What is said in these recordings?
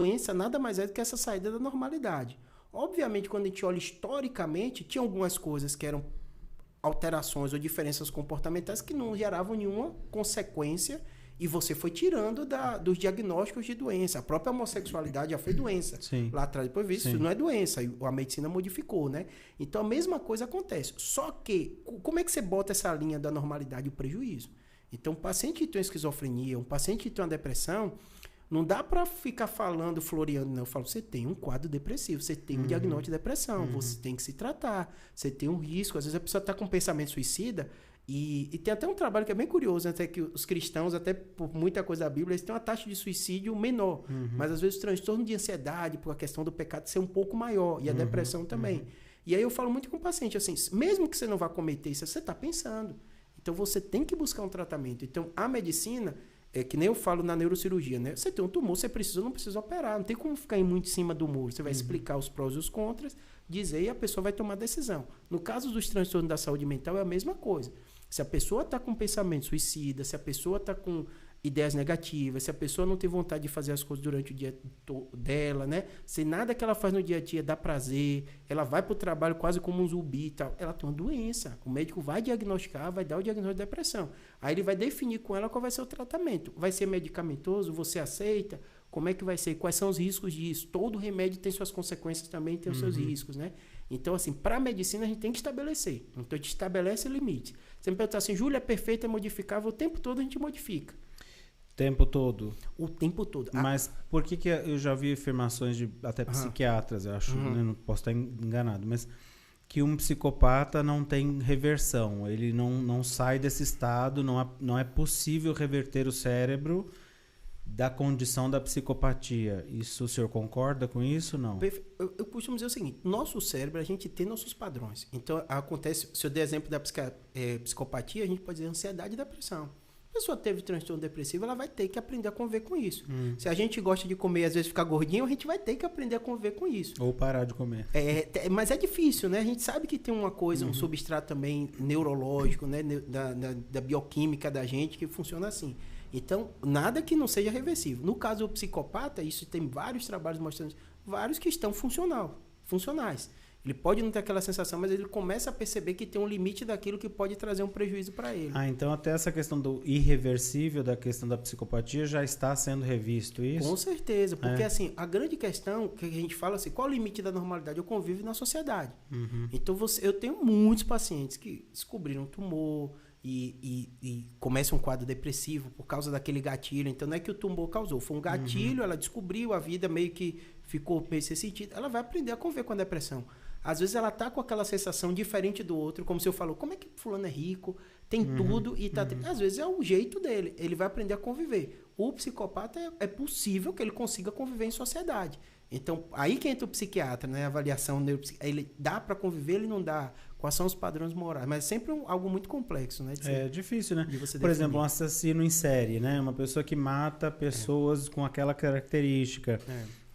doença nada mais é do que essa saída da normalidade. Obviamente, quando a gente olha historicamente, tinha algumas coisas que eram alterações ou diferenças comportamentais que não geravam nenhuma consequência e você foi tirando dos diagnósticos de doença. A própria homossexualidade já foi doença. Sim. Lá atrás, depois visto, isso não é doença. A medicina modificou, né? Então, a mesma coisa acontece. Só que, como é que você bota essa linha da normalidade e o prejuízo? Então, um paciente que tem uma esquizofrenia, um paciente que tem uma depressão, não dá para ficar falando, floreando, não. Eu falo, você tem um quadro depressivo, você tem um diagnóstico de depressão, você tem que se tratar, você tem um risco. Às vezes a pessoa está com um pensamento suicida e tem até um trabalho que é bem curioso, até que os cristãos, até por muita coisa da Bíblia, eles têm uma taxa de suicídio menor. Mas às vezes o transtorno de ansiedade, por a questão do pecado ser um pouco maior, e a depressão também. E aí eu falo muito com o paciente, assim, mesmo que você não vá cometer isso, você está pensando. Então você tem que buscar um tratamento. Então a medicina... É que nem eu falo na neurocirurgia, né? Você tem um tumor, você precisa ou não precisa operar. Não tem como ficar muito em cima do muro. Você vai explicar os prós e os contras, dizer e a pessoa vai tomar decisão. No caso dos transtornos da saúde mental é a mesma coisa. Se a pessoa está com pensamento suicida, se a pessoa está com ideias negativas, se a pessoa não tem vontade de fazer as coisas durante o dia dela, né? Se nada que ela faz no dia a dia dá prazer, ela vai para o trabalho quase como um zumbi e tal, ela tem uma doença. O médico vai diagnosticar, vai dar o diagnóstico de depressão. Aí ele vai definir com ela qual vai ser o tratamento. Vai ser medicamentoso? Você aceita? Como é que vai ser? Quais são os riscos disso? Todo remédio tem suas consequências também, tem os seus riscos, né? Então, assim, para a medicina a gente tem que estabelecer. Então, a gente estabelece limite. Você me perguntar assim, Júlia, é perfeita, é modificável? O tempo todo a gente modifica. Tempo todo. O tempo todo. Mas por que eu já vi afirmações de até psiquiatras, eu acho, né? Não posso estar enganado, mas que um psicopata não tem reversão, ele não sai desse estado, não é possível reverter o cérebro da condição da psicopatia. Isso, o senhor concorda com isso ou não? Eu costumo dizer o seguinte, nosso cérebro, a gente tem nossos padrões. Então, acontece, se eu der exemplo da psicopatia, a gente pode dizer ansiedade e depressão. A pessoa teve transtorno depressivo, ela vai ter que aprender a conviver com isso. Se a gente gosta de comer e às vezes ficar gordinho, a gente vai ter que aprender a conviver com isso. Ou parar de comer. Mas é difícil, né? A gente sabe que tem uma coisa, um substrato também neurológico, né? Da bioquímica da gente que funciona assim. Então, nada que não seja reversível. No caso do psicopata, isso tem vários trabalhos mostrando, vários que estão funcionais. Ele pode não ter aquela sensação, mas ele começa a perceber que tem um limite daquilo que pode trazer um prejuízo para ele. Então até essa questão do irreversível, da questão da psicopatia, já está sendo revisto, isso? Com certeza, porque assim, a grande questão que a gente fala assim, qual é o limite da normalidade? Eu convivo na sociedade. Então eu tenho muitos pacientes que descobriram um tumor e começa um quadro depressivo por causa daquele gatilho. Então não é que o tumor causou, foi um gatilho, ela descobriu, a vida meio que ficou meio sem sentido, ela vai aprender a conviver com a depressão. Às vezes ela tá com aquela sensação diferente do outro, como se eu falo, como é que fulano é rico, tem tudo e tá... Às vezes é o jeito dele, ele vai aprender a conviver. O psicopata é possível que ele consiga conviver em sociedade. Então, aí que entra o psiquiatra, né? A avaliação ele dá para conviver, ele não dá. Quais são os padrões morais? Mas é sempre algo muito complexo, né? É difícil, né? Por definir. exemplo, um assassino em série, né? Uma pessoa que mata pessoas com aquela característica.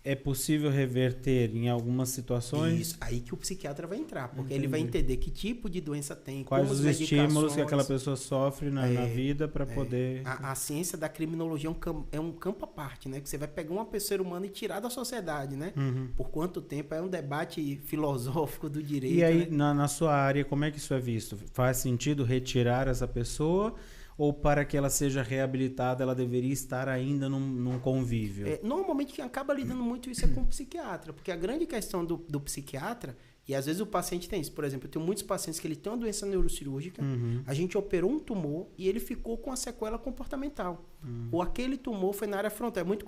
É possível reverter em algumas situações? Isso, aí que o psiquiatra vai entrar, porque ele vai entender que tipo de doença tem, quais os estímulos que aquela pessoa sofre na vida para poder... A ciência da criminologia é um campo à parte, né? Que você vai pegar uma pessoa ser humana e tirar da sociedade, né? Por quanto tempo? É um debate filosófico do direito. E aí, né? na sua área, como é que isso é visto? Faz sentido retirar essa pessoa? Ou para que ela seja reabilitada, ela deveria estar ainda num convívio? Normalmente quem acaba lidando muito isso é com o psiquiatra, porque a grande questão do psiquiatra, e às vezes o paciente tem isso, por exemplo, eu tenho muitos pacientes que ele tem uma doença neurocirúrgica, a gente operou um tumor e ele ficou com a sequela comportamental. Ou aquele tumor foi na área frontal, é muito